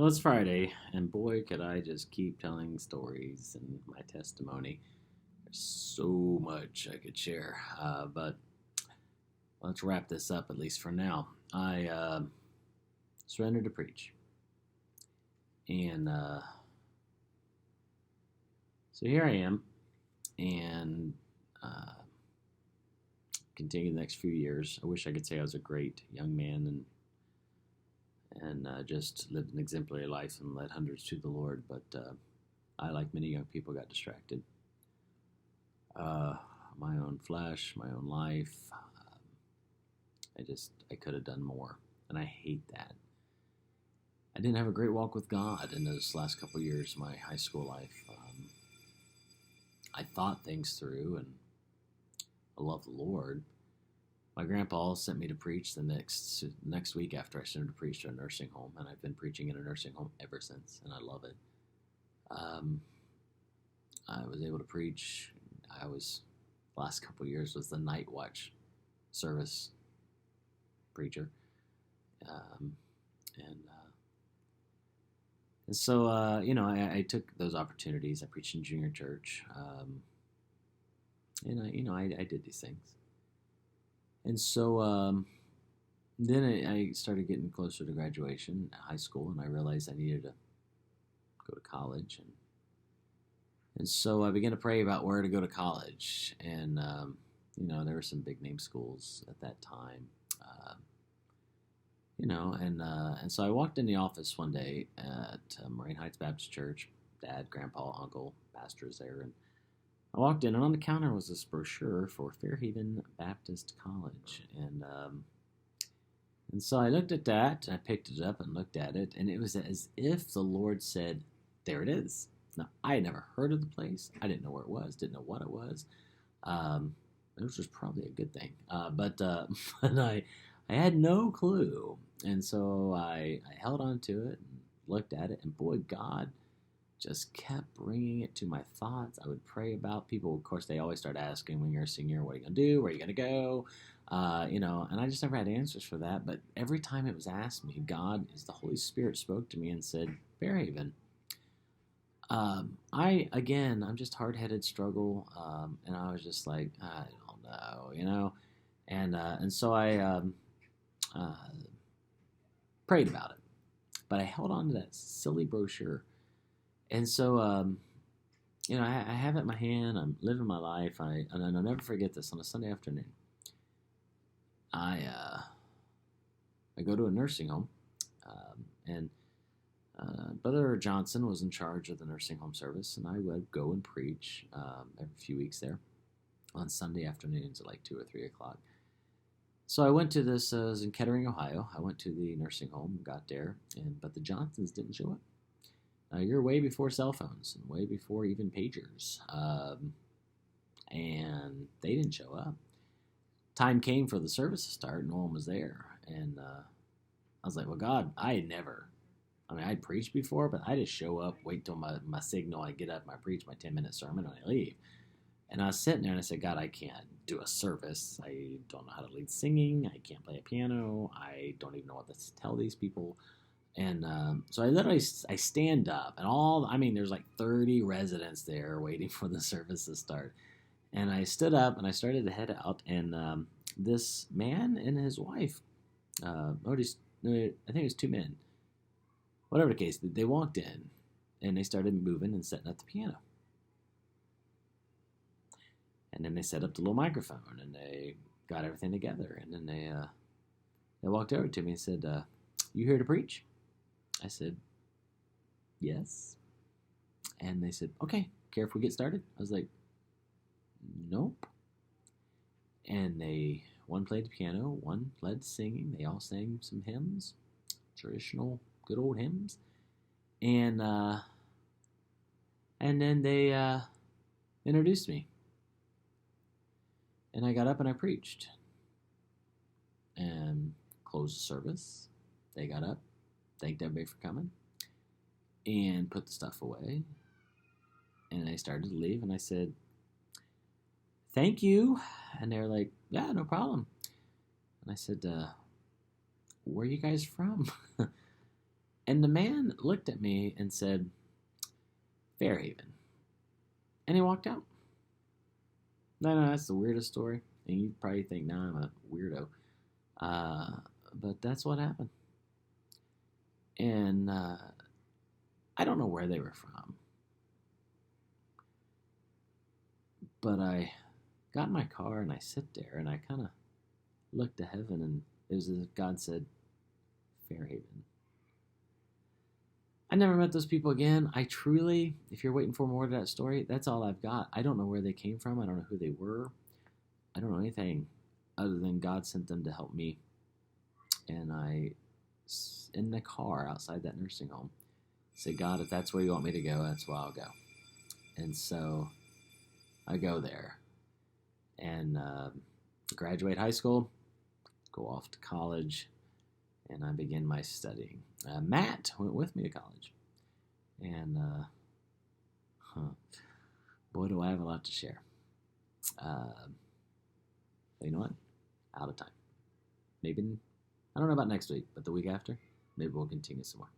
Well, it's Friday, and boy, could I just keep telling stories and my testimony. There's so much I could share, but let's wrap this up at least for now. I surrendered to preach, and so here I am, and uh, continue the next few years. I wish I could say I was a great young man and just lived an exemplary life and led hundreds to the Lord, but I, like many young people, got distracted. Uh, my own flesh, my own life. I could have done more, and I hate that. I didn't have a great walk with God in those last couple of years of my high school life. I thought things through, and I love the Lord. My grandpa sent me to preach the next week after I started to preach to a nursing home, and I've been preaching in a nursing home ever since, and I love it. Um, I was able to preach. Last couple of years was the night watch service preacher, um, and and so I took those opportunities. I preached in junior church, and I did these things, and so then I started getting closer to graduation, high school, and I realized I needed to go to college, and so I began to pray about where to go to college, and there were some big name schools at that time, and so I walked in the office one day at Moraine Heights Baptist Church. Dad, grandpa, uncle, pastors there, and I walked in, and on the counter was this brochure for Fairhaven Baptist College, and so I looked at that, and I picked it up and looked at it, and it was as if the Lord said, "There it is." Now, I had never heard of the place. I didn't know where it was, didn't know what it was, which was probably a good thing. But I had no clue, and so I held on to it and looked at it, and boy, God just kept bringing it to my thoughts. I would pray about people. Of course, they always start asking when you're a senior, what are you going to do? Where are you going to go? And I just never had answers for that. But every time it was asked me, God, as the Holy Spirit spoke to me and said, Fairhaven. I'm just hard-headed, struggle, and I was just like, I don't know, and so I uh, prayed about it, but I held on to that silly brochure, and so I have it in my hand. I'm living my life. And I'll never forget this. On a Sunday afternoon, I go to a nursing home, and Brother Johnson was in charge of the nursing home service, and I would go and preach every few weeks there on Sunday afternoons at like 2 or 3 o'clock. So I went to this, I was in Kettering, Ohio. I went to the nursing home, got there, but the Johnsons didn't show up. You're way before cell phones and way before even pagers, and they didn't show up. Time came for the service to start, no one was there, and I was like, well, God, I'd preached before, but I just show up, wait till my signal, I get up, I preach my 10-minute sermon, and I leave. And I was sitting there, and I said, God, I can't do a service. I don't know how to lead singing. I can't play a piano. I don't even know what to tell these people. And so I stand up, and there's like 30 residents there waiting for the service to start. And I stood up, and I started to head out, and this man and his wife, I think it was two men, whatever the case, they walked in, and they started moving and setting up the piano. And then they set up the little microphone, and they got everything together. And then they walked over to me and said, you here to preach? I said, yes. And they said, okay, care if we get started? I was like, nope. And one played the piano, one led singing. They all sang some hymns, traditional, good old hymns. And then they introduced me. And I got up and I preached and closed the service. They got up, thanked everybody for coming, and put the stuff away. And they started to leave, and I said, thank you. And they were like, yeah, no problem. And I said, where are you guys from? And the man looked at me and said, Fairhaven. And he walked out. No, that's the weirdest story. And you probably think, nah, I'm a weirdo. But that's what happened. And I don't know where they were from. But I got in my car and I sit there and I kind of looked to heaven, and it was as if God said, Fairhaven. I never met those people again. I truly, if you're waiting for more of that story, that's all I've got. I don't know where they came from. I don't know who they were. I don't know anything other than God sent them to help me. And I, in the car outside that nursing home, said, God, if that's where you want me to go, that's where I'll go. And so I go there and graduate high school, go off to college, and I begin my studying. Matt went with me to college. And, boy, do I have a lot to share. But you know what? Out of time. Maybe, I don't know about next week, but the week after, maybe we'll continue some more.